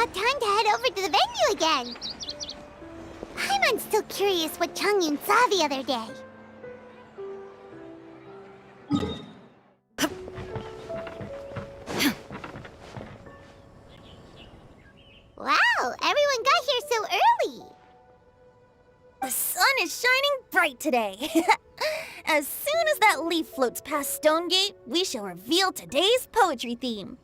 about time to head over to the venue again. I'm still curious what Chongyun saw the other day. Wow, everyone got here so early. The sun is shining bright today. As soon as that leaf floats past Stonegate, we shall reveal today's poetry theme.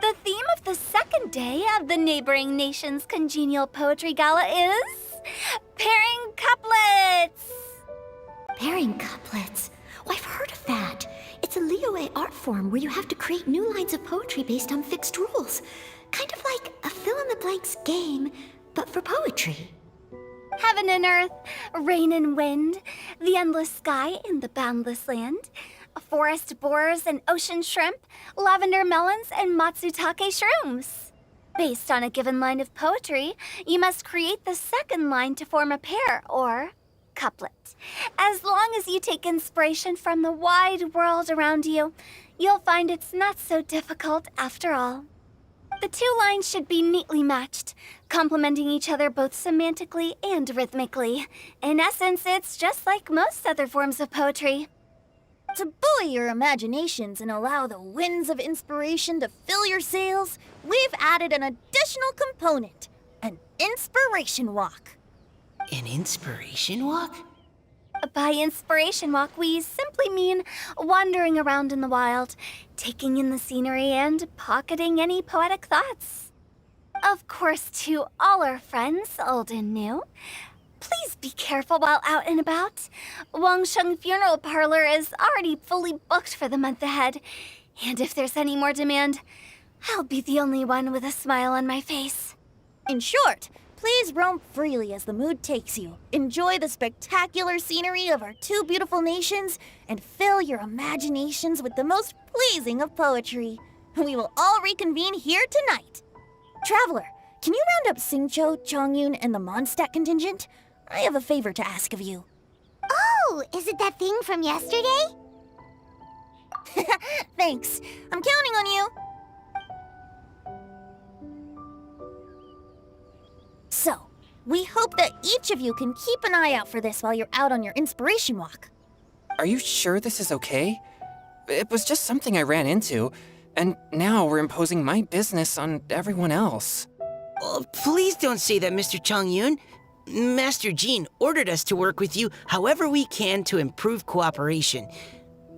The theme of the second day of the neighboring nation's congenial poetry gala is pairing couplets. Pairing couplets? Oh, I've heard of that. It's a Liyue art form where you have to create new lines of poetry based on fixed rules. Kind of like a fill-in-the-blanks game, but for poetry. Heaven and earth, rain and wind, the endless sky and the boundless land, forest borers and ocean shrimp, lavender melons and matsutake shrooms. Based on a given line of poetry, you must create the second line to form a pair, or couplet. As long as you take inspiration from the wide world around you, you'll find it's not so difficult after all. The two lines should be neatly matched, complementing each other both semantically and rhythmically. In essence, it's just like most other forms of poetry. To buoy your imaginations and allow the winds of inspiration to fill your sails, we've added an additional component, an inspiration walk. An inspiration walk? By inspiration walk, we simply mean wandering around in the wild, taking in the scenery and pocketing any poetic thoughts. Of course, to all our friends, old and new, please be careful while out and about. Wangsheng Funeral Parlor is already fully booked for the month ahead, and if there's any more demand, I'll be the only one with a smile on my face. In short, please roam freely as the mood takes you. Enjoy the spectacular scenery of our two beautiful nations and fill your imaginations with the most pleasing of poetry. We will all reconvene here tonight. Traveler, can you round up Xingqiu, Chongyun, and the Mondstadt contingent? I have a favor to ask of you. Oh, is it that thing from yesterday? Thanks. I'm counting on you. So, we hope that each of you can keep an eye out for this while you're out on your inspiration walk. Are you sure this is okay? It was just something I ran into, and now we're imposing my business on everyone else. Oh, please don't say that, Mr. Chongyun. Master Jean ordered us to work with you however we can to improve cooperation.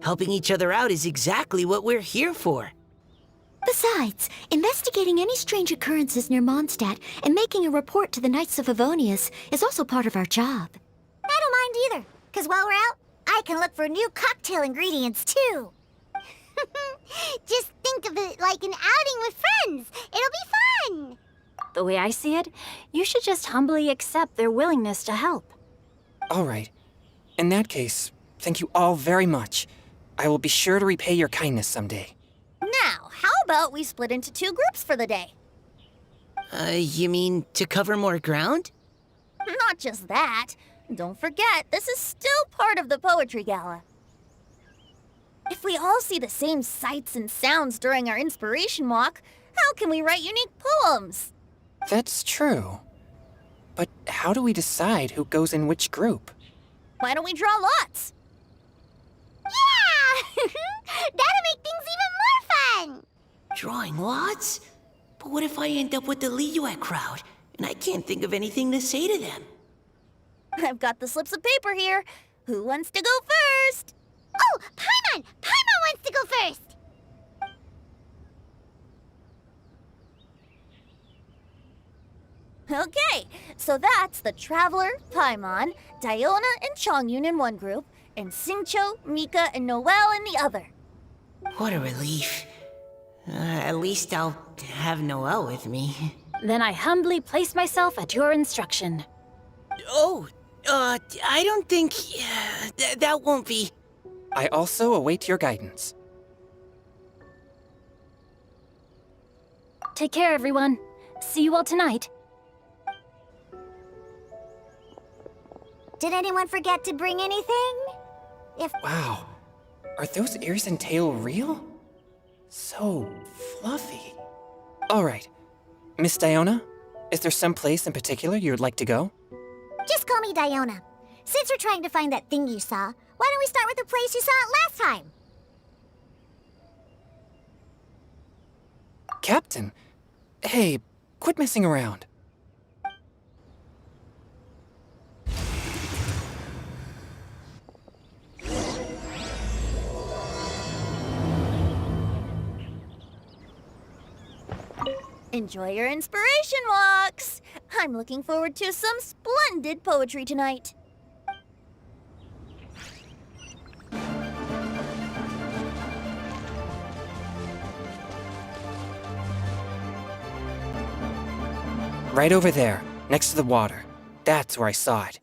Helping each other out is exactly what we're here for. Besides, investigating any strange occurrences near Mondstadt and making a report to the Knights of Favonius is also part of our job. I don't mind either, because while we're out, I can look for new cocktail ingredients too. Just think of it like an outing with friends. It'll be fun. The way I see it, you should just humbly accept their willingness to help. All right. In that case, thank you all very much. I will be sure to repay your kindness someday. Now, how about we split into two groups for the day? You mean to cover more ground? Not just that. Don't forget, this is still part of the Poetry Gala. If we all see the same sights and sounds during our inspiration walk, how can we write unique poems? That's true. But how do we decide who goes in which group? Why don't we draw lots? Yeah! That'll make things even more fun! Drawing lots? But what if I end up with the Liyue crowd, and I can't think of anything to say to them? I've got the slips of paper here. Who wants to go first? Oh, Paimon! Paimon wants to go first! Okay, so that's the Traveler, Paimon, Diona, and Chongyun in one group, and Xingqiu, Mika, and Noelle in the other. What a relief. At least I'll have Noelle with me. Then I humbly place myself at your instruction. Oh, I don't think... that won't be... I also await your guidance. Take care, everyone. See you all tonight. Did anyone forget to bring anything? Wow. Are those ears and tail real? So fluffy. All right. Miss Diona, is there some place in particular you would like to go? Just call me Diona. Since we're trying to find that thing you saw, why don't we start with the place you saw it last time? Captain, hey, quit messing around. Enjoy your inspiration walks! I'm looking forward to some splendid poetry tonight. Right over there, next to the water. That's where I saw it.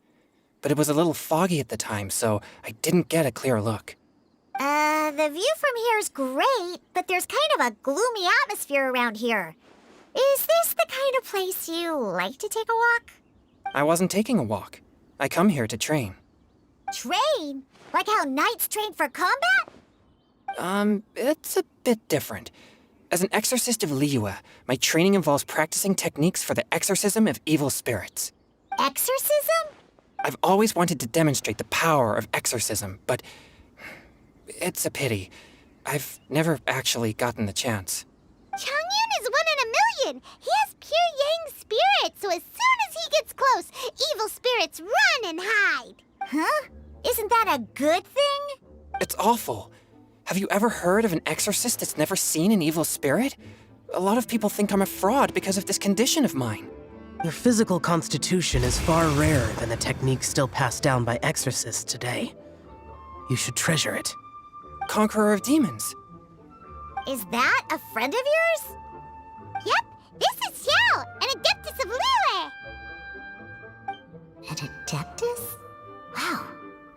But it was a little foggy at the time, so I didn't get a clear look. The view from here is great, but there's kind of a gloomy atmosphere around here. Is this the kind of place you like to take a walk? I wasn't taking a walk. I come here to train. Train? Like how knights train for combat? It's a bit different. As an exorcist of Liyue, my training involves practicing techniques for the exorcism of evil spirits. Exorcism? I've always wanted to demonstrate the power of exorcism, but it's a pity. I've never actually gotten the chance. Chongyun is 1 in a million. He has pure yang spirit, so as soon as he gets close, evil spirits run and hide. Huh? Isn't that a good thing? It's awful. Have you ever heard of an exorcist that's never seen an evil spirit? A lot of people think I'm a fraud because of this condition of mine. Your physical constitution is far rarer than the techniques still passed down by exorcists today. You should treasure it. Conqueror of demons. Is that a friend of yours? Yep, this is Xiao, an adeptus of Liyue. An adeptus? Wow,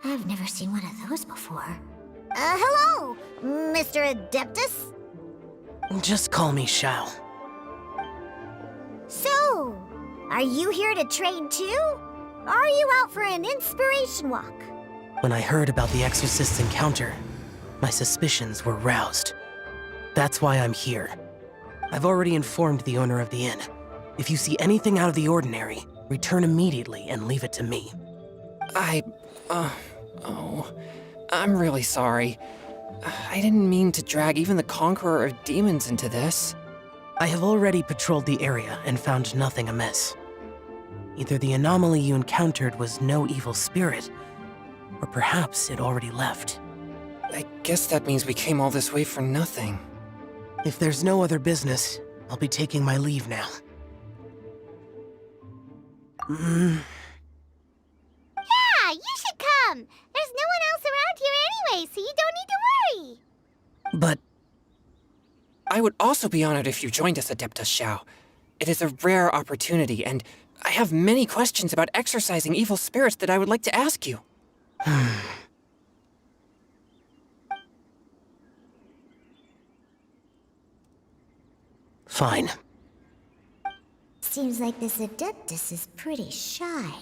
I've never seen one of those before. Hello, Mr. Adeptus? Just call me Xiao. So, are you here to train too? Or are you out for an inspiration walk? When I heard about the exorcist's encounter, my suspicions were roused. That's why I'm here. I've already informed the owner of the inn. If you see anything out of the ordinary, return immediately and leave it to me. I'm really sorry. I didn't mean to drag even the Conqueror of Demons into this. I have already patrolled the area and found nothing amiss. Either the anomaly you encountered was no evil spirit, or perhaps it already left. I guess that means we came all this way for nothing. If there's no other business, I'll be taking my leave now. Yeah, you should come. There's no one else around here anyway, so you don't need to worry. But I would also be honored if you joined us, Adeptus Xiao. It is a rare opportunity, and I have many questions about exorcising evil spirits that I would like to ask you. fine. Seems like this Adeptus is pretty shy.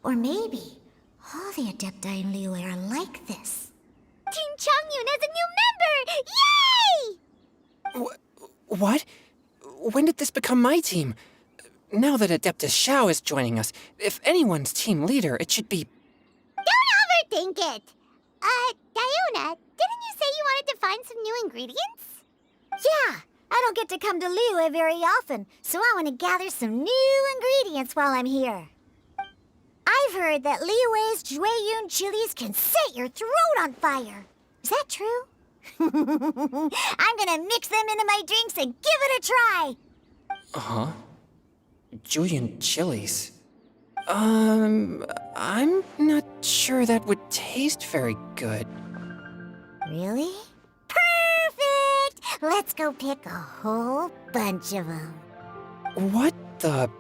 Or maybe all the Adepti in Liyue are like this. Team Chongyun has a new member! Yay! What? When did this become my team? Now that Adeptus Xiao is joining us, if anyone's team leader, it should be... Don't overthink it! Diona, didn't you say you wanted to find some new ingredients? Yeah, I don't get to come to Liyue very often, so I want to gather some new ingredients while I'm here. I've heard that Liyue's Jueyun chilies can set your throat on fire. Is that true? I'm gonna mix them into my drinks and give it a try. Uh-huh. Julian chilies. I'm not sure that would taste very good. Really? Perfect! Let's go pick a whole bunch of them. What the...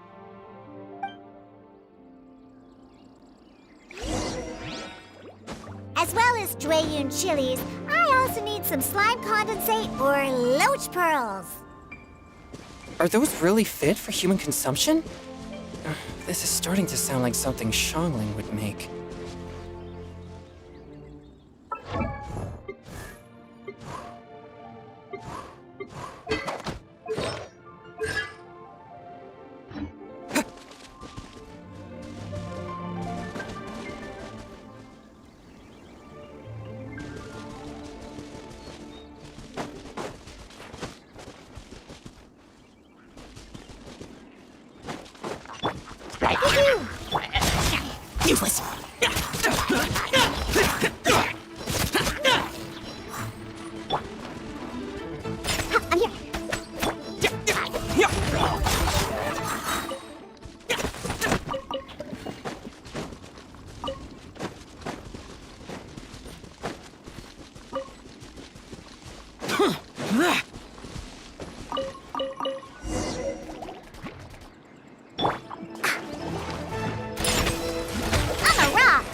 As well as Jueyun chilies, I also need some slime condensate or loach pearls. Are those really fit for human consumption? This is starting to sound like something Xiangling would make. Useless. I'm here. I'm a rock.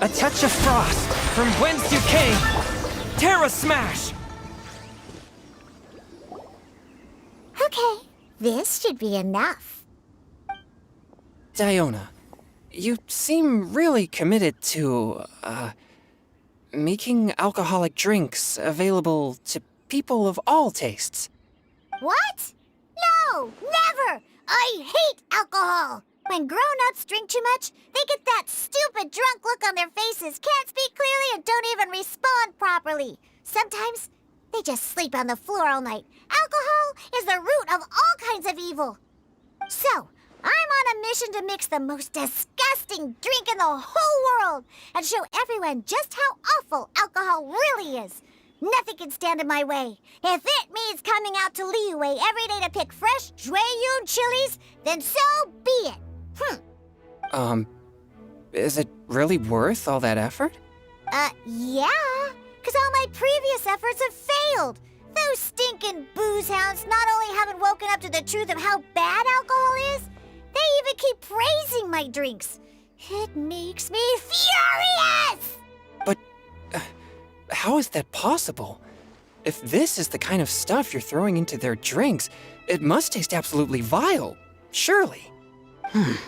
A touch of frost, from whence you came! Terra Smash! Okay, this should be enough. Diona, you seem really committed to, making alcoholic drinks available to people of all tastes. What? No, never! I hate alcohol! When grown-ups drink too much, they get that stupid drunk look on their faces, can't speak clearly, and don't even respond properly. Sometimes, they just sleep on the floor all night. Alcohol is the root of all kinds of evil. So, I'm on a mission to mix the most disgusting drink in the whole world and show everyone just how awful alcohol really is. Nothing can stand in my way. If it means coming out to Liyue every day to pick fresh Jueyun chilies, then so be it. Is it really worth all that effort? Yeah. 'Cause all my previous efforts have failed. Those stinking booze hounds not only haven't woken up to the truth of how bad alcohol is, they even keep praising my drinks. It makes me furious! But how is that possible? If this is the kind of stuff you're throwing into their drinks, it must taste absolutely vile, surely. Are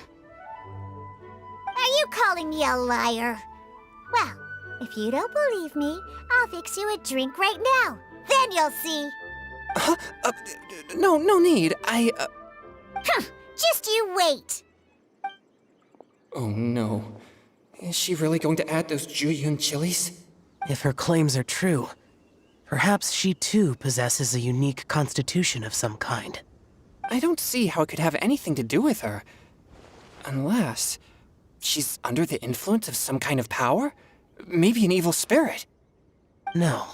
you calling me a liar? Well, if you don't believe me, I'll fix you a drink right now. Then you'll see. No need. Just you wait. Oh no. Is she really going to add those Jueyun chilies? If her claims are true, perhaps she too possesses a unique constitution of some kind. I don't see how it could have anything to do with her. Unless she's under the influence of some kind of power? Maybe an evil spirit. No.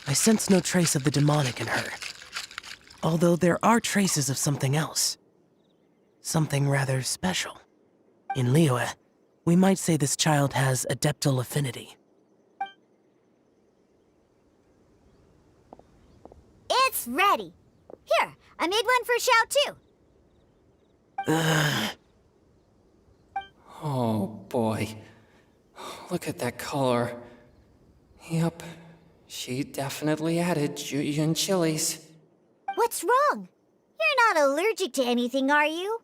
I sense no trace of the demonic in her. Although there are traces of something else. Something rather special. In Liyue, we might say this child has adeptal affinity. It's ready. Here, I made one for Xiao too. Oh boy. Look at that color. Yup, she definitely added Jueyun chilies. What's wrong? You're not allergic to anything, are you?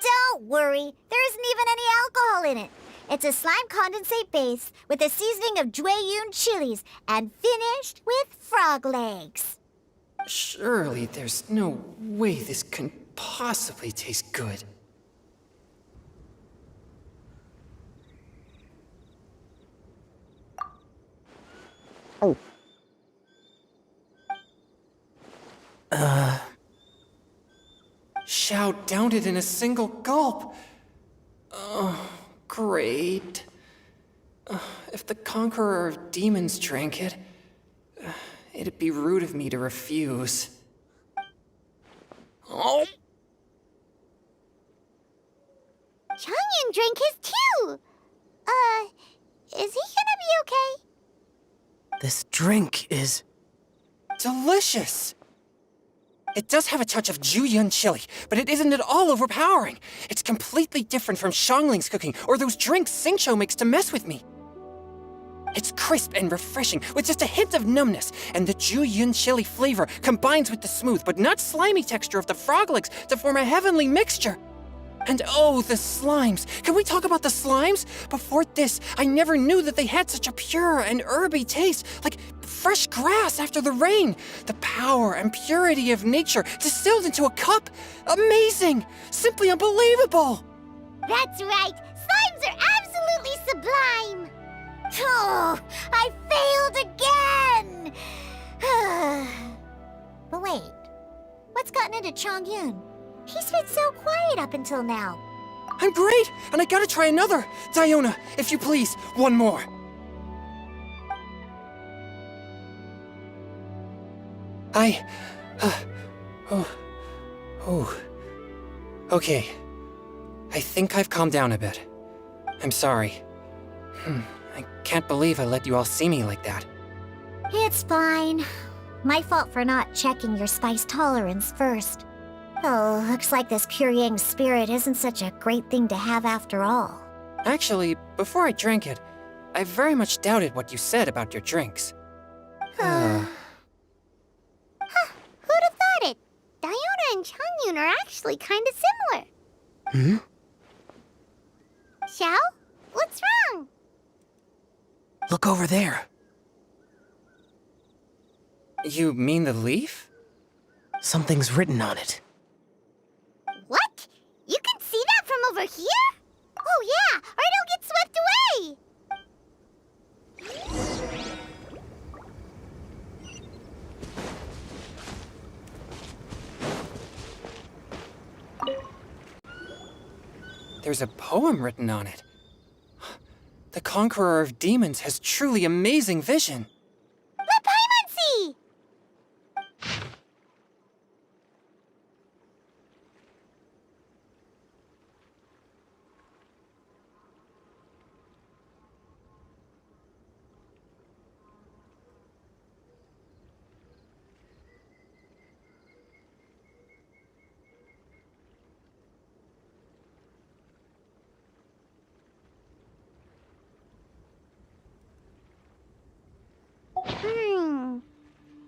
Don't worry, there isn't even any alcohol in it. It's a slime condensate base with a seasoning of Jueyun chilies and finished with frog legs. Surely there's no way this can possibly taste good. Xiao downed it in a single gulp. Oh, great. If the Conqueror of Demons drank it, it'd be rude of me to refuse. Oh! Changyan drank his too. Is he gonna be okay? This drink is... delicious! It does have a touch of Jueyun chili, but it isn't at all overpowering. It's completely different from Xiangling's cooking or those drinks Xingqiu makes to mess with me. It's crisp and refreshing, with just a hint of numbness, and the Jueyun chili flavor combines with the smooth but not slimy texture of the frog legs to form a heavenly mixture. And oh, the slimes! Can we talk about the slimes? Before this, I never knew that they had such a pure and herby taste, like fresh grass after the rain. The power and purity of nature distilled into a cup. Amazing! Simply unbelievable! That's right. Slimes are absolutely sublime. Oh, I failed again. But wait, what's gotten into Chongyun? He's been so quiet up until now. I'm great, and I gotta try another. Diona, if you please, one more. Okay. I think I've calmed down a bit. I'm sorry. I can't believe I let you all see me like that. It's fine. My fault for not checking your spice tolerance first. Oh, looks like this pure yang spirit isn't such a great thing to have after all. Actually, before I drank it, I very much doubted what you said about your drinks. Who'd have thought it? Diona and Chongyun are actually kind of similar. Xiao? What's wrong? Look over there. You mean the leaf? Something's written on it. What? You can see that from over here? Oh yeah, or it'll get swept away! There's a poem written on it. The Conqueror of Demons has truly amazing vision. Let Paimon see!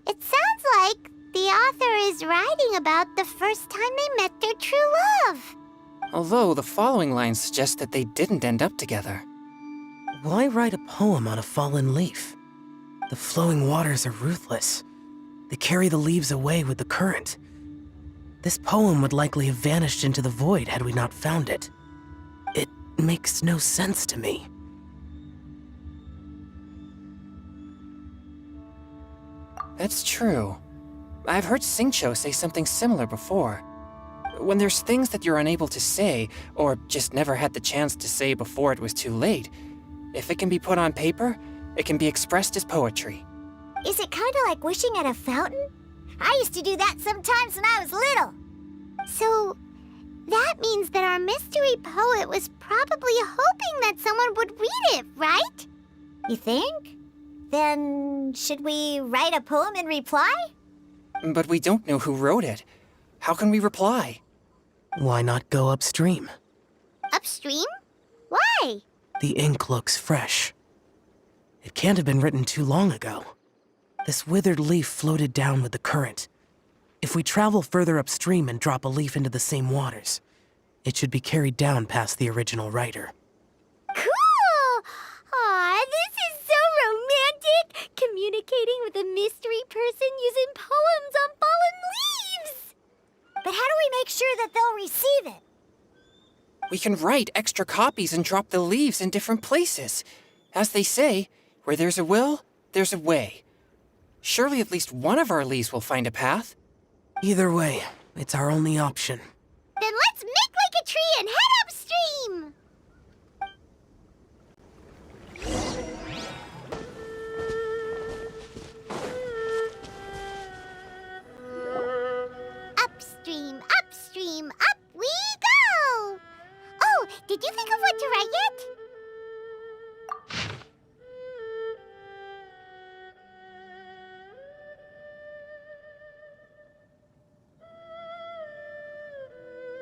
It sounds like the author is writing about the first time they met their true love. Although the following lines suggest that they didn't end up together. Why write a poem on a fallen leaf? The flowing waters are ruthless. They carry the leaves away with the current. This poem would likely have vanished into the void had we not found it. It makes no sense to me. That's true. I've heard Xingqiu say something similar before. When there's things that you're unable to say, or just never had the chance to say before it was too late, if it can be put on paper, it can be expressed as poetry. Is it kind of like wishing at a fountain? I used to do that sometimes when I was little. So, that means that our mystery poet was probably hoping that someone would read it, right? You think? Then, should we write a poem in reply? But we don't know who wrote it. How can we reply? Why not go upstream? Upstream? Why? The ink looks fresh. It can't have been written too long ago. This withered leaf floated down with the current. If we travel further upstream and drop a leaf into the same waters, it should be carried down past the original writer. Cool! Aw, this is so romantic! Communicating with a mystery person using poems on fallen leaves! But how do we make sure that they'll receive it? We can write extra copies and drop the leaves in different places. As they say, where there's a will, there's a way. Surely at least one of our leaves will find a path. Either way, it's our only option. Then let's make like a tree and head upstream! Upstream, upstream, up we go! Oh, did you think of what to write yet?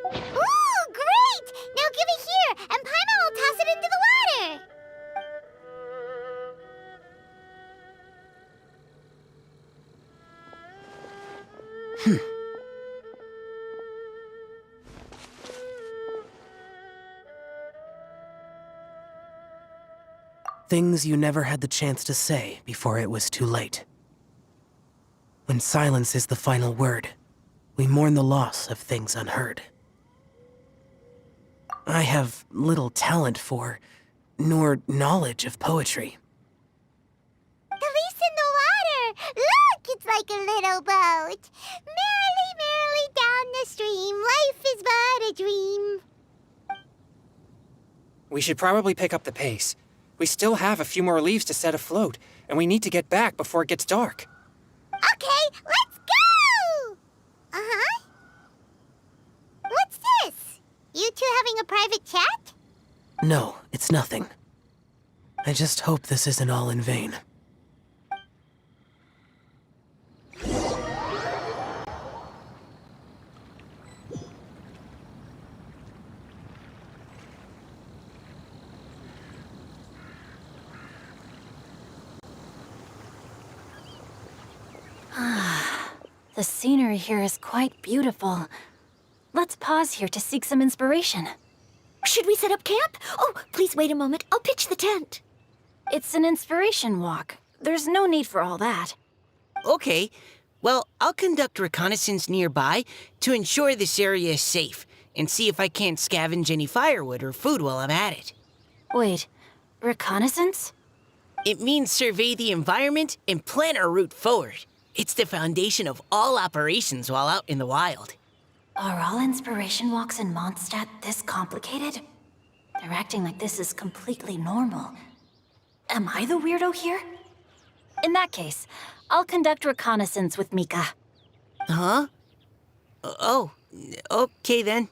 Ooh, great! Now give it here, and Paimon will toss it into the water! Things you never had the chance to say before it was too late. When silence is the final word, we mourn the loss of things unheard. I have little talent for, nor knowledge of poetry. The leaf's in the water! Look, it's like a little boat! Merrily, merrily down the stream, life is but a dream. We should probably pick up the pace. We still have a few more leaves to set afloat, and we need to get back before it gets dark. Okay, let's go! Uh-huh. What's this? You two having a private chat? No, it's nothing. I just hope this isn't all in vain. The scenery here is quite beautiful. Let's pause here to seek some inspiration. Should we set up camp? Oh, please wait a moment. I'll pitch the tent. It's an inspiration walk. There's no need for all that. Okay. Well, I'll conduct reconnaissance nearby to ensure this area is safe and see if I can't scavenge any firewood or food while I'm at it. Wait, reconnaissance? It means survey the environment and plan our route forward. It's the foundation of all operations while out in the wild. Are all inspiration walks in Mondstadt this complicated? They're acting like this is completely normal. Am I the weirdo here? In that case, I'll conduct reconnaissance with Mika. Huh? Oh, okay then.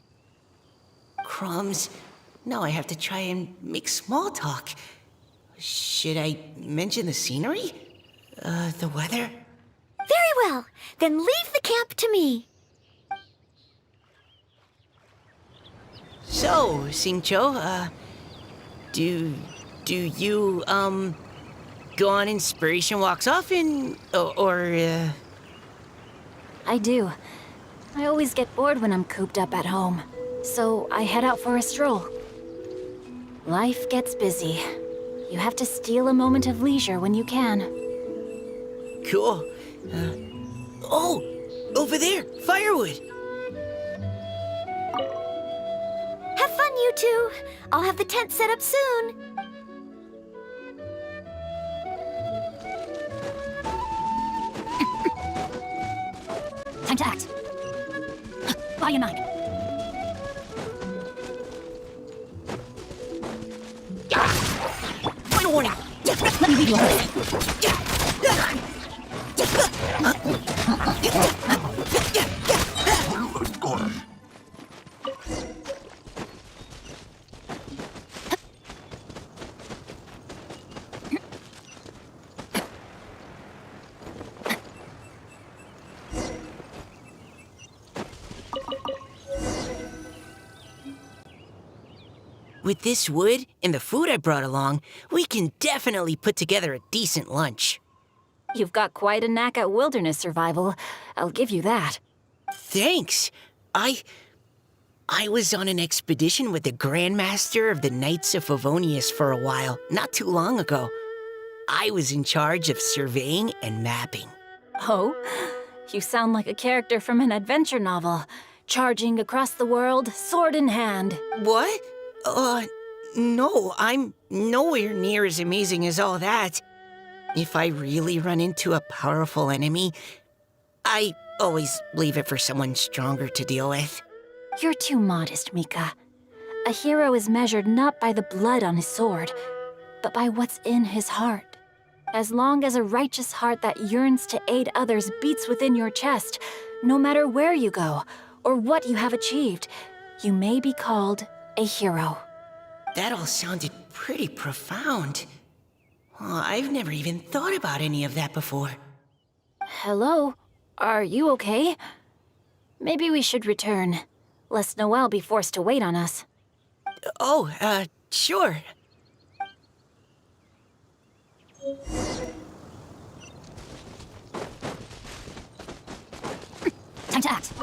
Crumbs. Now I have to try and make small talk. Should I mention the scenery? The weather? Very well. Then leave the camp to me. So, Xingqiu, do you, go on inspiration walks often, or? I do. I always get bored when I'm cooped up at home, so I head out for a stroll. Life gets busy. You have to steal a moment of leisure when you can. Cool. Oh, over there, firewood. Have fun, you two. I'll have the tent set up soon. Time to act. Volume 9. Final warning. Let me lead you away. With this wood and the food I brought along, we can definitely put together a decent lunch. You've got quite a knack at wilderness survival. I'll give you that. Thanks. I was on an expedition with the Grandmaster of the Knights of Favonius for a while, not too long ago. I was in charge of surveying and mapping. Oh? You sound like a character from an adventure novel. Charging across the world, sword in hand. What? No, I'm nowhere near as amazing as all that. If I really run into a powerful enemy, I always leave it for someone stronger to deal with. You're too modest, Mika. A hero is measured not by the blood on his sword, but by what's in his heart. As long as a righteous heart that yearns to aid others beats within your chest, no matter where you go or what you have achieved, you may be called a hero. That all sounded pretty profound. Well, I've never even thought about any of that before. Hello? Are you okay? Maybe we should return, lest Noelle be forced to wait on us. Oh, sure. Time to act.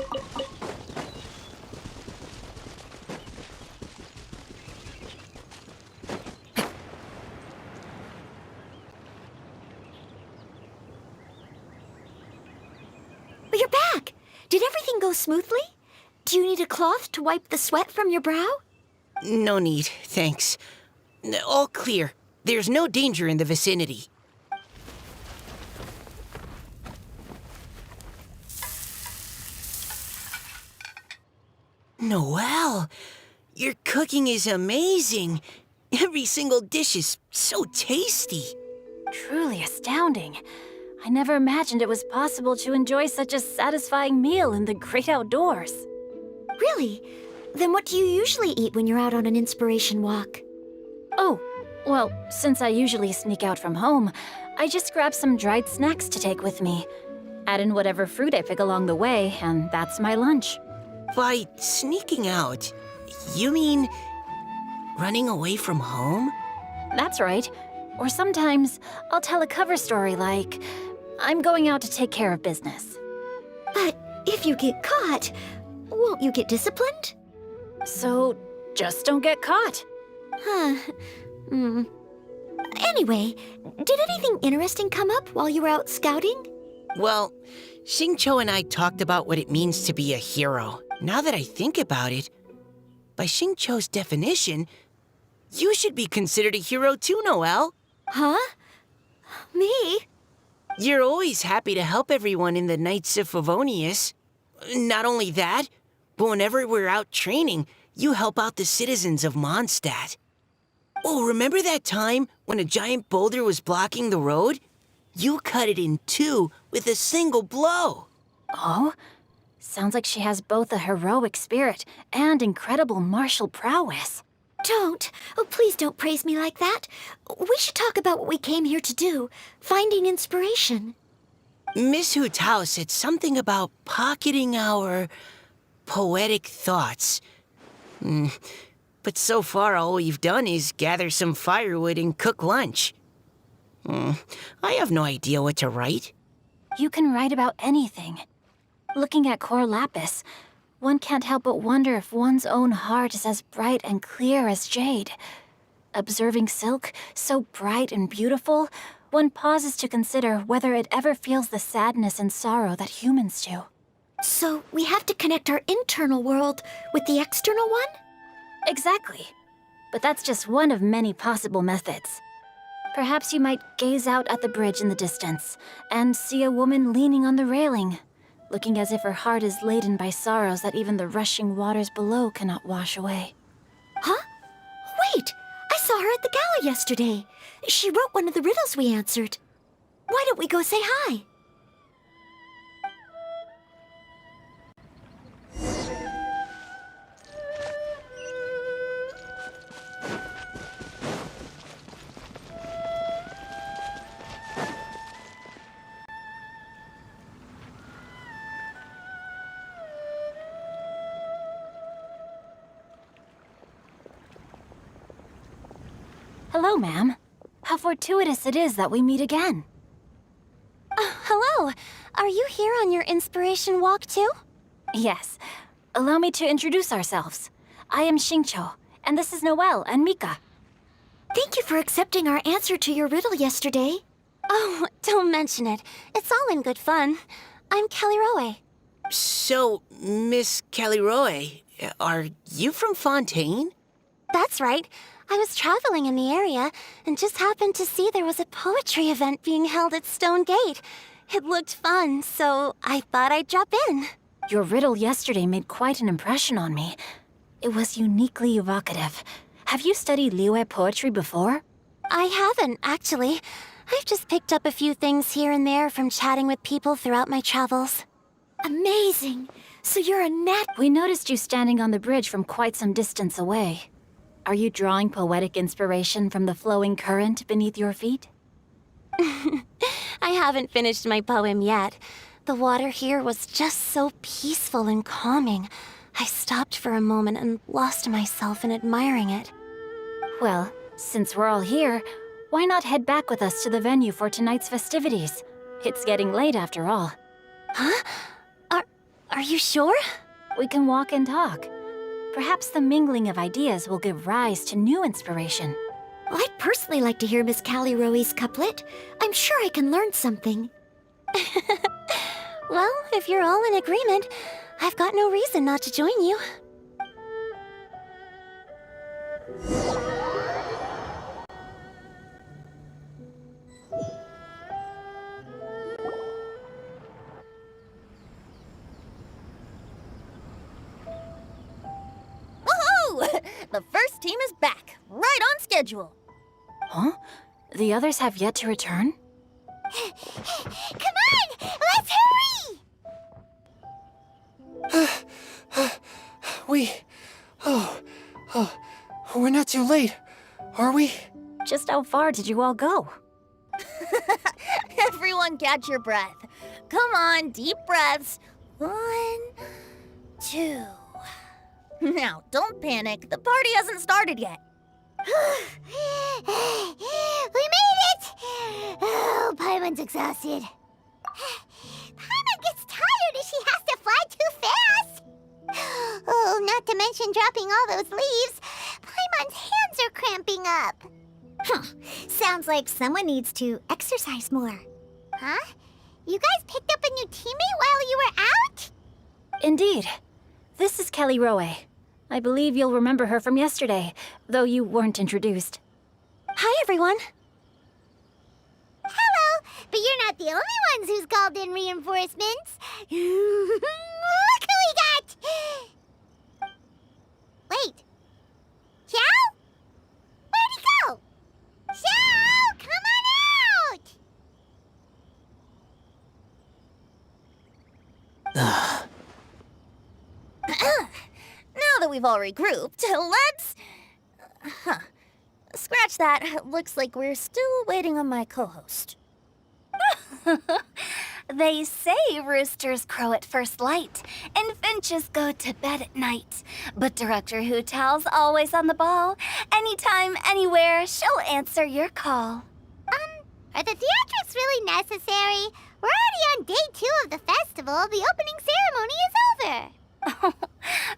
But you're back. Did everything go smoothly? Do you need a cloth to wipe the sweat from your brow? No need, thanks. All clear. There's no danger in the vicinity. Noelle, your cooking is amazing. Every single dish is so tasty. Truly astounding. I never imagined it was possible to enjoy such a satisfying meal in the great outdoors. Really? Then what do you usually eat when you're out on an inspiration walk? Oh, well, since I usually sneak out from home, I just grab some dried snacks to take with me. Add in whatever fruit I pick along the way, and that's my lunch. By sneaking out, you mean running away from home? That's right. Or sometimes I'll tell a cover story like, I'm going out to take care of business. But if you get caught, won't you get disciplined? So just don't get caught. Huh. Anyway, did anything interesting come up while you were out scouting? Well, Xingqiu and I talked about what it means to be a hero. Now that I think about it, by Xingqiu's definition, you should be considered a hero too, Noelle. Huh? Me? You're always happy to help everyone in the Knights of Favonius. Not only that, but whenever we're out training, you help out the citizens of Mondstadt. Oh, remember that time when a giant boulder was blocking the road? You cut it in two with a single blow. Oh? Sounds like she has both a heroic spirit and incredible martial prowess. Don't. Oh, please don't praise me like that. We should talk about what we came here to do, finding inspiration. Miss Hu Tao said something about pocketing our poetic thoughts. But so far, all we've done is gather some firewood and cook lunch. I have no idea what to write. You can write about anything. Looking at Cor Lapis, one can't help but wonder if one's own heart is as bright and clear as jade. Observing silk, so bright and beautiful, one pauses to consider whether it ever feels the sadness and sorrow that humans do. So we have to connect our internal world with the external one? Exactly. But that's just one of many possible methods. Perhaps you might gaze out at the bridge in the distance and see a woman leaning on the railing, looking as if her heart is laden by sorrows that even the rushing waters below cannot wash away. Huh? Wait! I saw her at the gala yesterday. She wrote one of the riddles we answered. Why don't we go say hi? Hello, ma'am. How fortuitous it is that we meet again. Hello. Are you here on your inspiration walk too? Yes. Allow me to introduce ourselves. I am Xingqiu, and this is Noelle and Mika. Thank you for accepting our answer to your riddle yesterday. Oh, don't mention it. It's all in good fun. I'm Caliroe. So, Miss Caliroe, are you from Fontaine? That's right. I was traveling in the area and just happened to see there was a poetry event being held at Stone Gate. It looked fun, so I thought I'd drop in. Your riddle yesterday made quite an impression on me. It was uniquely evocative. Have you studied Liyue poetry before? I haven't, actually. I've just picked up a few things here and there from chatting with people throughout my travels. Amazing. So you're a nat... We noticed you standing on the bridge from quite some distance away. Are you drawing poetic inspiration from the flowing current beneath your feet? I haven't finished my poem yet. The water here was just so peaceful and calming. I stopped for a moment and lost myself in admiring it. Well, since we're all here, why not head back with us to the venue for tonight's festivities? It's getting late after all. Huh? Are you sure? We can walk and talk. Perhaps the mingling of ideas will give rise to new inspiration. I'd personally like to hear Miss Caliroe's couplet. I'm sure I can learn something. Well, if you're all in agreement, I've got no reason not to join you. The first team is back, right on schedule. Huh? The others have yet to return? Come on! Let's hurry! We're not too late, are we? Just how far did you all go? Everyone catch your breath. Come on, deep breaths. 1, 2. Now, don't panic. The party hasn't started yet. We made it! Oh, Paimon's exhausted. Paimon gets tired if she has to fly too fast. Oh, not to mention dropping all those leaves. Paimon's hands are cramping up. Sounds like someone needs to exercise more. Huh? You guys picked up a new teammate while you were out? Indeed. This is Kelly Rowe. I believe you'll remember her from yesterday, though you weren't introduced. Hi, everyone. Hello, but you're not the only ones who's called in reinforcements. Look who we got! Wait. Xiao? Where'd he go? Xiao, come on out! Now that we've all regrouped, let's... Scratch that. Looks like we're still waiting on my co-host. They say roosters crow at first light, and finches go to bed at night. But Director Hu Tao's always on the ball. Anytime, anywhere, she'll answer your call. Are the theatrics really necessary? We're already on day 2 of the festival. The opening ceremony is over.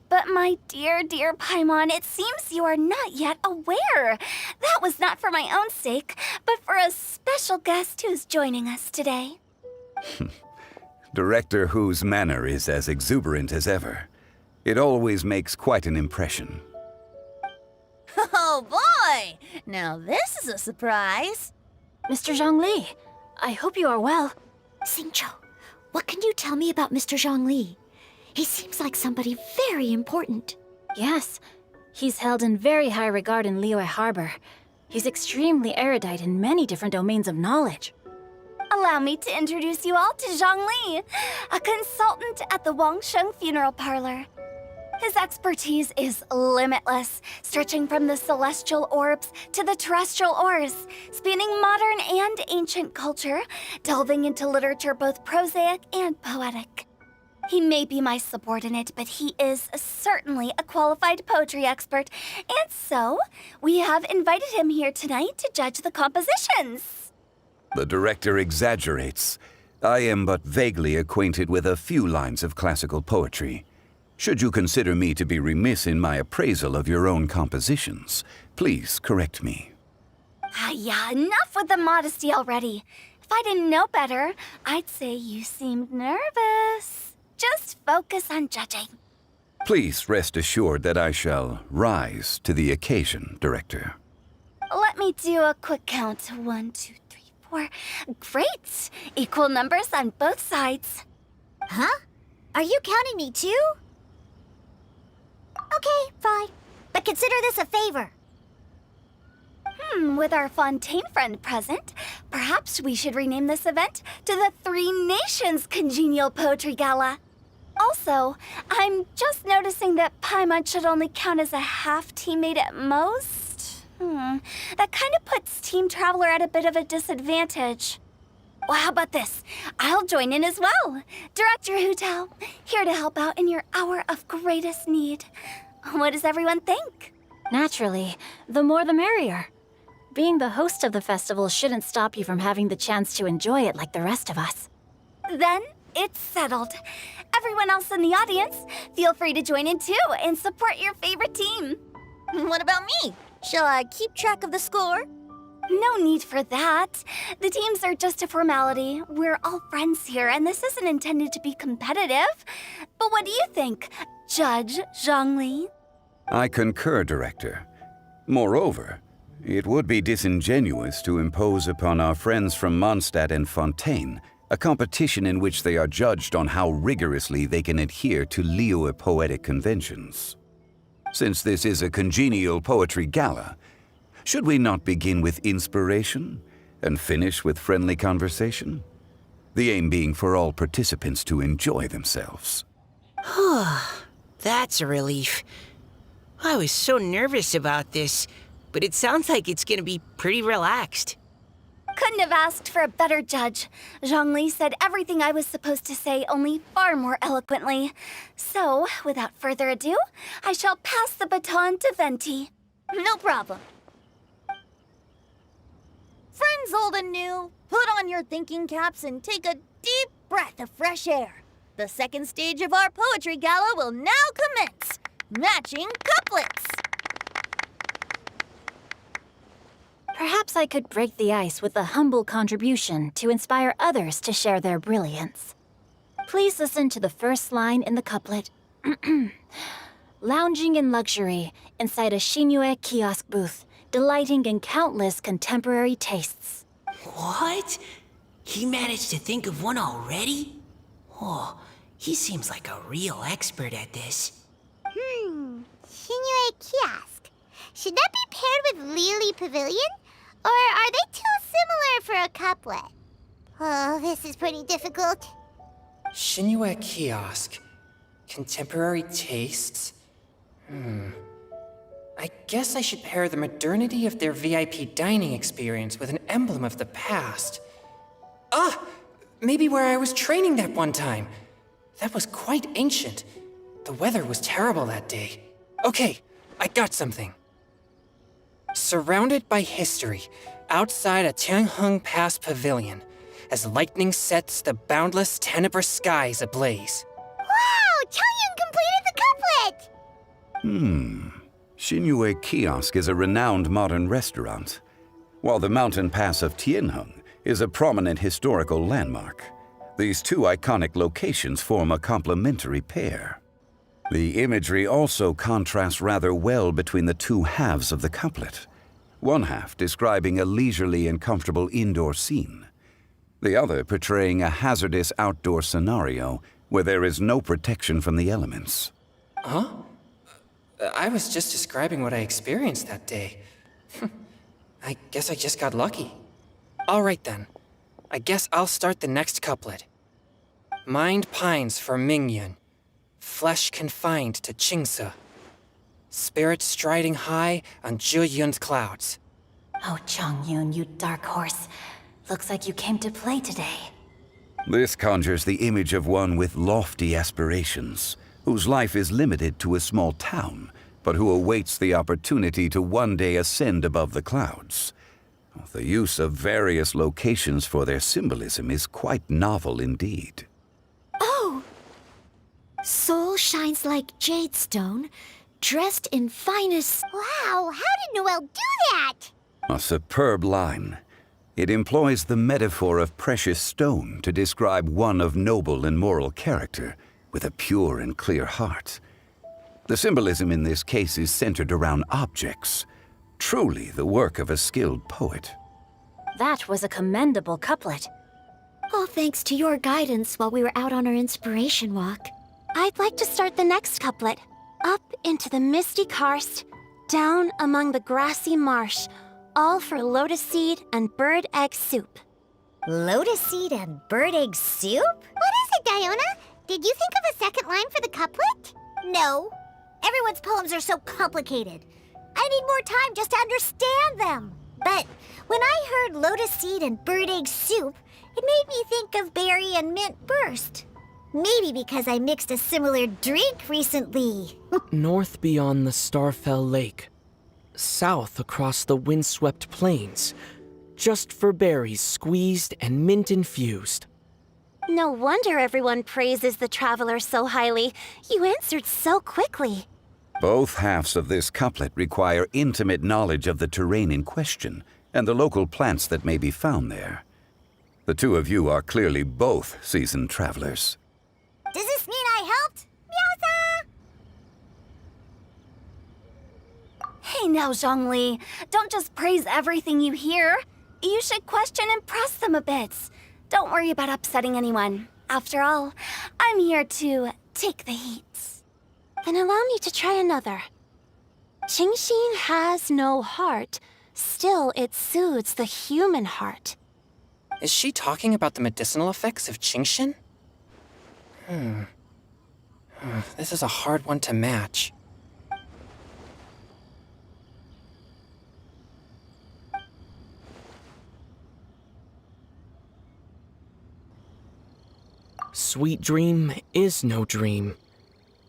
But my dear, dear Paimon, it seems you are not yet aware. That was not for my own sake, but for a special guest who's joining us today. Director Hu's manner is as exuberant as ever. It always makes quite an impression. Oh boy! Now this is a surprise. Mr. Zhongli, I hope you are well. Xingqiu, what can you tell me about Mr. Zhongli? He seems like somebody very important. Yes, he's held in very high regard in Liyue Harbor. He's extremely erudite in many different domains of knowledge. Allow me to introduce you all to Zhongli, a consultant at the Wangsheng Funeral Parlor. His expertise is limitless, stretching from the celestial orbs to the terrestrial ores, spanning modern and ancient culture, delving into literature both prosaic and poetic. He may be my subordinate, but he is certainly a qualified poetry expert, and so we have invited him here tonight to judge the compositions. The director exaggerates. I am but vaguely acquainted with a few lines of classical poetry. Should you consider me to be remiss in my appraisal of your own compositions, please correct me. Yeah, enough with the modesty already. If I didn't know better, I'd say you seemed nervous. Just focus on judging. Please rest assured that I shall rise to the occasion, Director. Let me do a quick count. 1, 2, 3, 4. Great! Equal numbers on both sides. Huh? Are you counting me too? Okay, fine. But consider this a favor. With our Fontaine friend present, perhaps we should rename this event to the Three Nations Congenial Poetry Gala. Also, I'm just noticing that Paimon should only count as a half teammate at most. That kind of puts Team Traveler at a bit of a disadvantage. Well, how about this? I'll join in as well. Director Hu Tao, here to help out in your hour of greatest need. What does everyone think? Naturally, the more the merrier. Being the host of the festival shouldn't stop you from having the chance to enjoy it like the rest of us. Then it's settled. Everyone else in the audience, feel free to join in too and support your favorite team. What about me? Shall I keep track of the score? No need for that. The teams are just a formality. We're all friends here, and this isn't intended to be competitive. But what do you think, Judge Zhongli? I concur, Director. Moreover, it would be disingenuous to impose upon our friends from Mondstadt and Fontaine a competition in which they are judged on how rigorously they can adhere to Liyue poetic conventions. Since this is a congenial poetry gala, should we not begin with inspiration and finish with friendly conversation? The aim being for all participants to enjoy themselves. That's a relief. I was so nervous about this, but it sounds like it's gonna be pretty relaxed. Couldn't have asked for a better judge. Zhongli said everything I was supposed to say, only far more eloquently. So, without further ado, I shall pass the baton to Venti. No problem. Friends old and new, put on your thinking caps and take a deep breath of fresh air. The second stage of our poetry gala will now commence. Matching couplets. Perhaps I could break the ice with a humble contribution to inspire others to share their brilliance. Please listen to the first line in the couplet. Lounging in luxury inside a Shinue kiosk booth, delighting in countless contemporary tastes. What? He managed to think of one already? Oh, he seems like a real expert at this. Shinue Kiosk. Should that be paired with Lily Pavilion? Or are they too similar for a couplet? Oh, this is pretty difficult. Shinue Kiosk. Contemporary tastes? I guess I should pair the modernity of their VIP dining experience with an emblem of the past. Maybe where I was training that one time. That was quite ancient. The weather was terrible that day. Okay, I got something. Surrounded by history, outside a Tianheng Pass pavilion, as lightning sets the boundless tenebrous skies ablaze. Wow! Chongyun completed the couplet! Shinue Kiosk is a renowned modern restaurant, while the mountain pass of Tianheng is a prominent historical landmark. These two iconic locations form a complementary pair. The imagery also contrasts rather well between the two halves of the couplet. One half describing a leisurely and comfortable indoor scene, the other portraying a hazardous outdoor scenario where there is no protection from the elements. Huh? I was just describing what I experienced that day. I guess I just got lucky. All right then. I guess I'll start the next couplet. Mind pines for Mingyun, flesh confined to Qingse. Spirit striding high on Zhuyun's clouds. Oh, Chongyun, you dark horse. Looks like you came to play today. This conjures the image of one with lofty aspirations, whose life is limited to a small town, but who awaits the opportunity to one day ascend above the clouds. The use of various locations for their symbolism is quite novel indeed. Oh! Soul shines like jadestone, dressed in finest... Wow, how did Noelle do that? A superb line. It employs the metaphor of precious stone to describe one of noble and moral character, with a pure and clear heart. The symbolism in this case is centered around objects, truly the work of a skilled poet. That was a commendable couplet. All thanks to your guidance while we were out on our inspiration walk. I'd like to start the next couplet. Up into the misty karst, down among the grassy marsh, all for lotus seed and bird egg soup. Lotus seed and bird egg soup? What is it, Diona? Did you think of a second line for the couplet? No. Everyone's poems are so complicated. I need more time just to understand them. But when I heard lotus seed and bird egg soup, it made me think of berry and mint burst. Maybe because I mixed a similar drink recently. North beyond the Starfell Lake. South across the windswept plains. Just for berries squeezed and mint infused. No wonder everyone praises the traveler so highly. You answered so quickly. Both halves of this couplet require intimate knowledge of the terrain in question and the local plants that may be found there. The two of you are clearly both seasoned travelers. Does this mean I helped? Meowza! Hey now, Zhongli. Don't just praise everything you hear. You should question and press them a bit. Don't worry about upsetting anyone. After all, I'm here to take the heat. Then allow me to try another. Qingxin has no heart. Still, it soothes the human heart. Is she talking about the medicinal effects of Qingxin? This is a hard one to match. Sweet dream is no dream,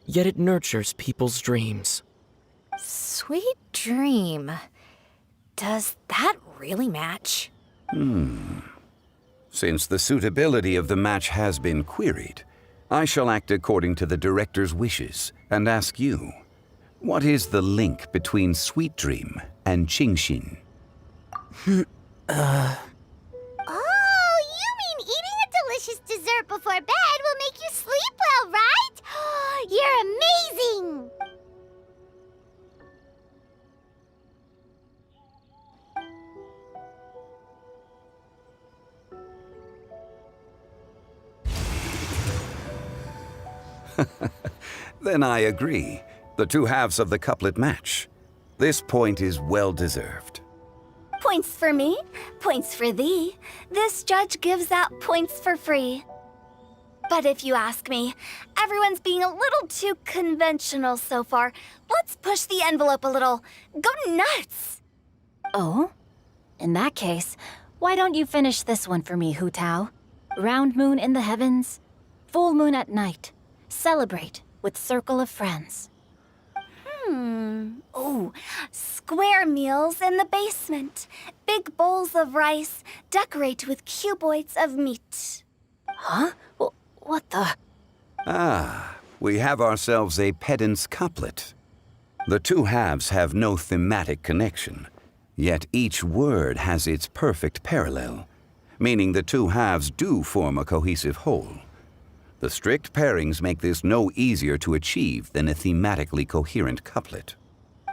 yet it nurtures people's dreams. Sweet dream. Does that really match? Since the suitability of the match has been queried, I shall act according to the director's wishes and ask you, what is the link between Sweet Dream and Qingxin? Oh, you mean eating a delicious dessert before bed will make you sleep well, right? You're amazing! Then I agree. The two halves of the couplet match. This point is well deserved. Points for me, points for thee. This judge gives out points for free. But if you ask me, everyone's being a little too conventional so far. Let's push the envelope a little. Go nuts! Oh? In that case, why don't you finish this one for me, Hu Tao? Round moon in the heavens, full moon at night. Celebrate with circle of friends. Oh, square meals in the basement. Big bowls of rice. Decorate with cuboids of meat. Huh? What the? Ah, we have ourselves a pedant's couplet. The two halves have no thematic connection, yet each word has its perfect parallel, meaning the two halves do form a cohesive whole. The strict pairings make this no easier to achieve than a thematically coherent couplet.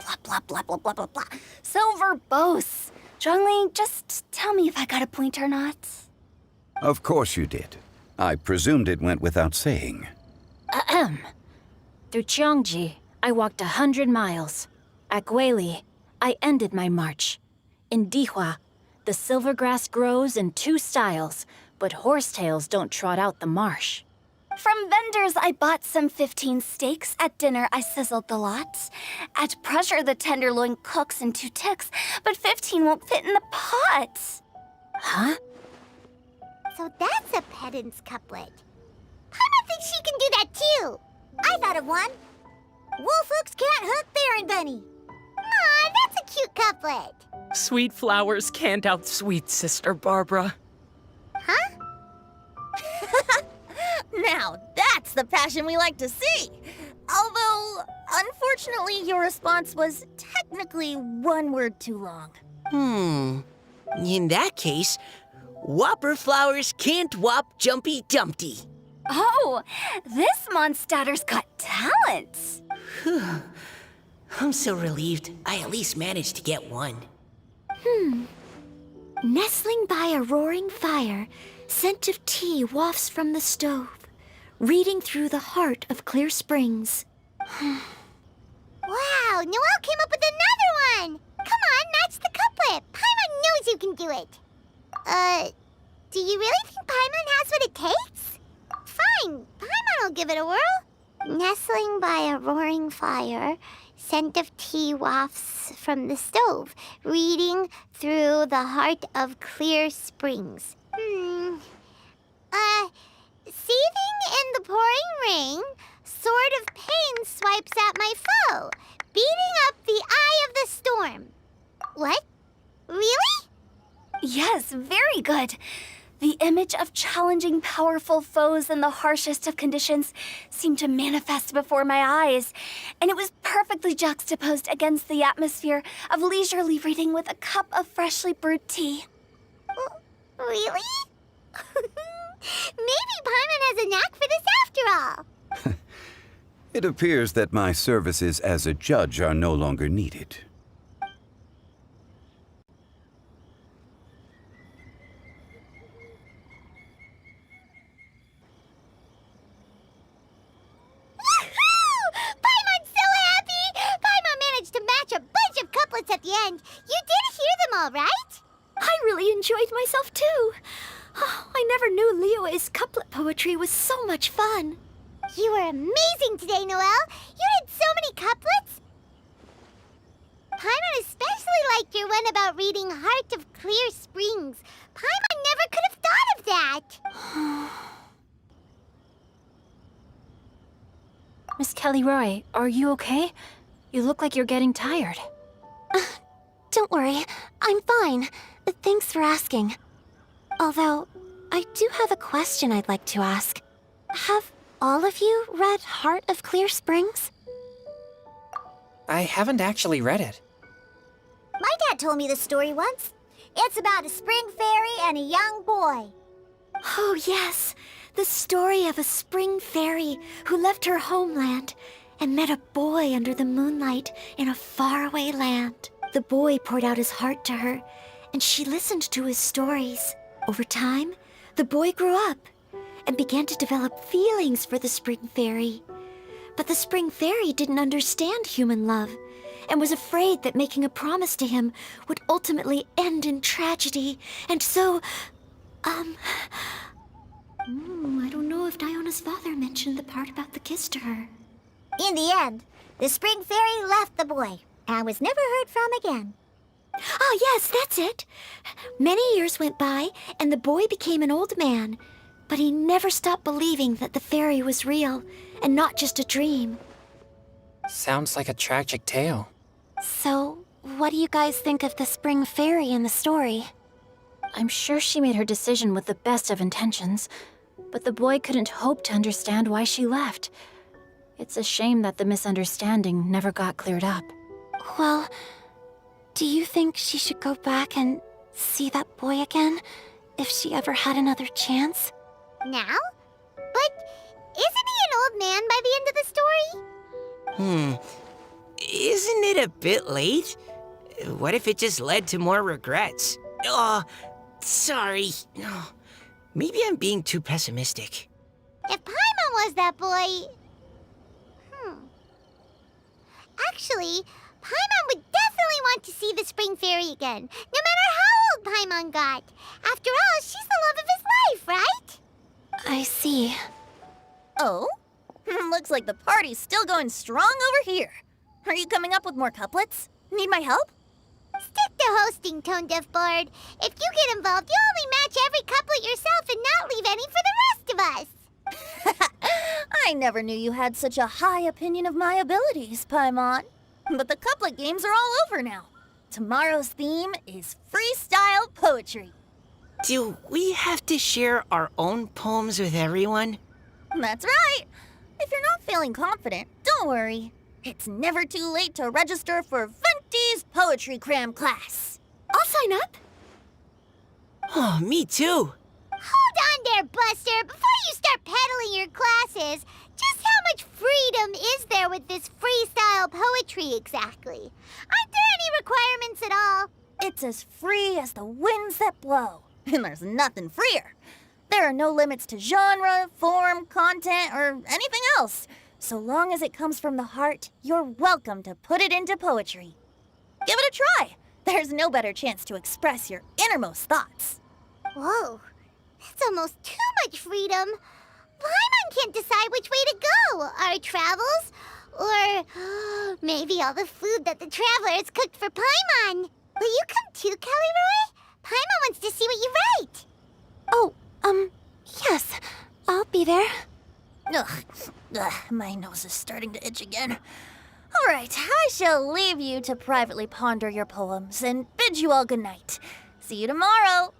Blah, blah, blah, blah, blah, blah, blah. So verbose. Zhongli, just tell me if I got a point or not. Of course you did. I presumed it went without saying. Ahem. Through Cheongji, I walked 100 miles. At Guili, I ended my march. In Dihua, the silver grass grows in 2 styles, but horsetails don't trot out the marsh. From vendors, I bought some 15 steaks. At dinner, I sizzled the lot. At pressure, the tenderloin cooks in 2 ticks, but 15 won't fit in the pot. Huh? So that's a pedant's couplet. Paimon thinks she can do that too. I thought of one. Wolf hooks can't hook Baron Bunny. Aw, that's a cute couplet. Sweet flowers can't outsweet Sister Barbara. Huh? Now, that's the passion we like to see. Although, unfortunately, your response was technically 1 word too long. In that case, Whopper flowers can't whop Jumpy Dumpty. Oh, this monster's got talent. I'm so relieved I at least managed to get one. Nestling by a roaring fire, scent of tea wafts from the stove, reading through the heart of clear springs. Wow, Noelle came up with another one. Come on, match the couplet. Paimon knows you can do it. Do you really think Paimon has what it takes? Fine, Paimon will give it a whirl. Nestling by a roaring fire, scent of tea wafts from the stove, reading through the heart of clear springs. Seething in the pouring rain, sword of pain swipes at my foe, beating up the eye of the storm. What? Really? Yes, very good. The image of challenging powerful foes in the harshest of conditions seemed to manifest before my eyes, and it was perfectly juxtaposed against the atmosphere of leisurely reading with a cup of freshly brewed tea. Really? Maybe Paimon has a knack for this after all. It appears that my services as a judge are no longer needed. Paimon's so happy! Paimon managed to match a at the end, you did hear them all, right? I really enjoyed myself too. Oh, I never knew Liyue's couplet poetry was so much fun. You were amazing today, Noelle. You did so many couplets. Paimon especially liked your one about reading Heart of Clear Springs. Paimon never could have thought of that. Miss Kelly Roy, are you okay? You look like you're getting tired. Don't worry, I'm fine. Thanks for asking. Although, I do have a question I'd like to ask. Have all of you read Heart of Clear Springs? I haven't actually read it. My dad told me the story once. It's about a spring fairy and a young boy. Oh, yes. The story of a spring fairy who left her homeland and met a boy under the moonlight in a faraway land. The boy poured out his heart to her, and she listened to his stories. Over time, the boy grew up and began to develop feelings for the spring fairy. But the spring fairy didn't understand human love and was afraid that making a promise to him would ultimately end in tragedy. And so, I don't know if Diona's father mentioned the part about the kiss to her. In the end, the spring fairy left the boy and was never heard from again. Ah, yes, that's it. Many years went by, and the boy became an old man, but he never stopped believing that the fairy was real and not just a dream. Sounds like a tragic tale. So, what do you guys think of the spring fairy in the story? I'm sure she made her decision with the best of intentions, but the boy couldn't hope to understand why she left. It's a shame that the misunderstanding never got cleared up. Well, do you think she should go back and see that boy again if she ever had another chance? Now? But isn't he an old man by the end of the story? Isn't it a bit late? What if it just led to more regrets? Oh, sorry. Oh, maybe I'm being too pessimistic. If Paimon was that boy... Actually, Paimon would definitely want to see the spring fairy again, no matter how old Paimon got. After all, she's the love of his life, right? I see. Oh? Looks like the party's still going strong over here. Are you coming up with more couplets? Need my help? Stick to hosting, Tone Deaf Bard. If you get involved, you'll only match every couplet yourself and not leave any for the rest of us. I never knew you had such a high opinion of my abilities, Paimon. But the couplet games are all over now. Tomorrow's theme is freestyle poetry. Do we have to share our own poems with everyone? That's right. If you're not feeling confident, don't worry. It's never too late to register for Venti's Poetry Cram class. I'll sign up. Oh, me too. Hold on there, Buster. Before you start peddling your classes, just how much freedom is there with this freestyle poetry exactly? Aren't there any requirements at all? It's as free as the winds that blow. And there's nothing freer. There are no limits to genre, form, content, or anything else. So long as it comes from the heart, you're welcome to put it into poetry. Give it a try. There's no better chance to express your innermost thoughts. Whoa, that's almost too much freedom. Paimon can't decide which way to go. Our travels, or maybe all the food that the travelers cooked for Paimon. Will you come too, Kelly Roy? Paimon wants to see what you write. Oh, yes. I'll be there. Ugh, my nose is starting to itch again. All right, I shall leave you to privately ponder your poems and bid you all good night. See you tomorrow.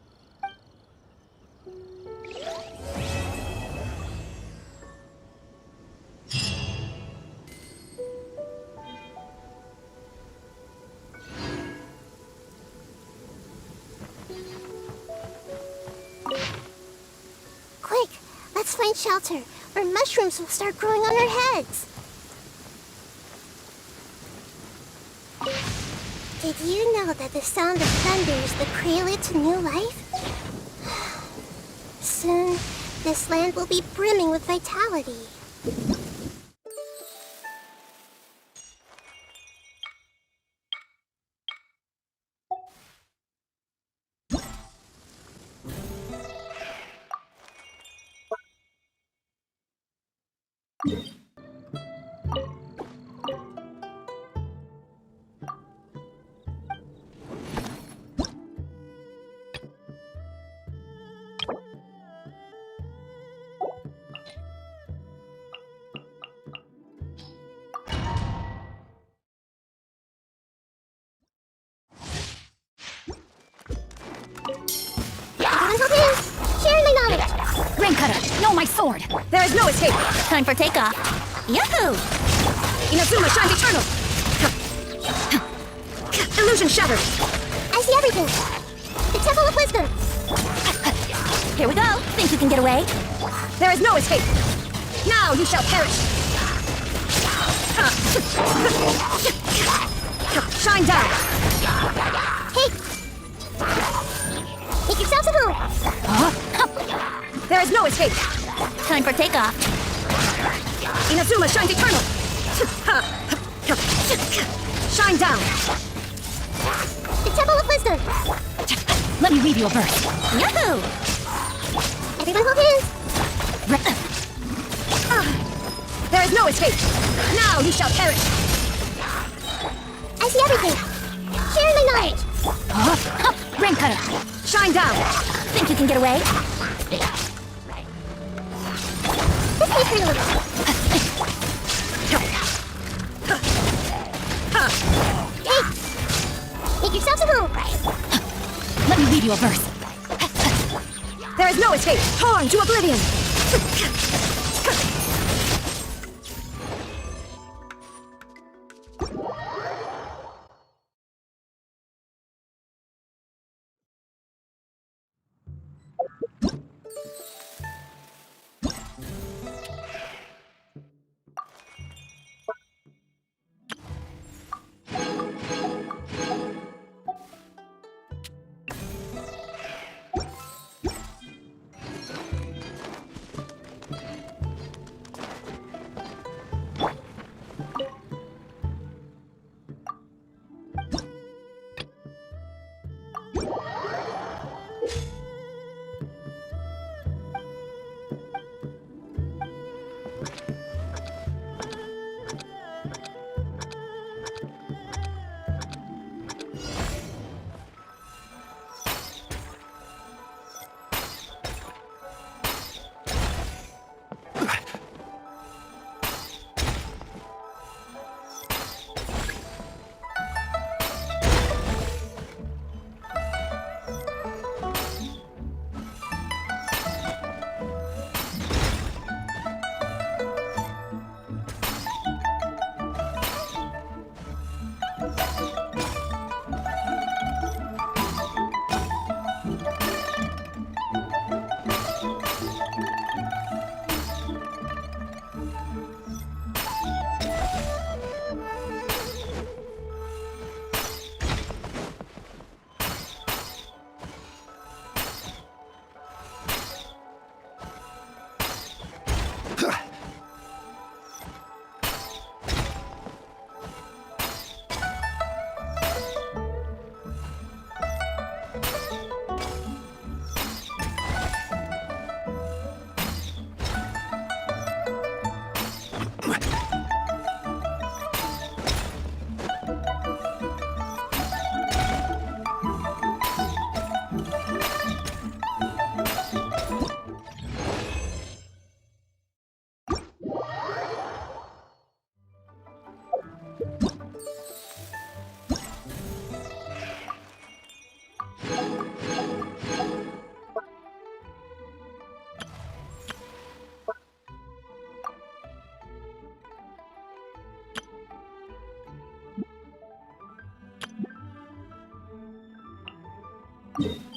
Quick, let's find shelter, or mushrooms will start growing on our heads. Did you know that the sound of thunder is the prelude to new life? Soon, this land will be brimming with vitality. Ring cutter! No, my sword! There is no escape! Time for takeoff. Yahoo! Inazuma shines eternal! Illusion shattered! I see everything. The Temple of Wisdom. Here we go! Think you can get away? There is no escape! Now you shall perish! Shine down! Hey! Make yourselves at home. There is no escape! Time for takeoff. Inazuma shines eternal! Shine down! The Temple of Wisdom. Let me weave you a verse. Yahoo! Everyone hold hands. There is no escape! Now you shall perish! I see everything. Share my knowledge. Ring cutter! Shine down! Think you can get away? This way for a little. Hey! Make yourselves at home. Let me weave you a verse. There is no escape! Torn to oblivion! you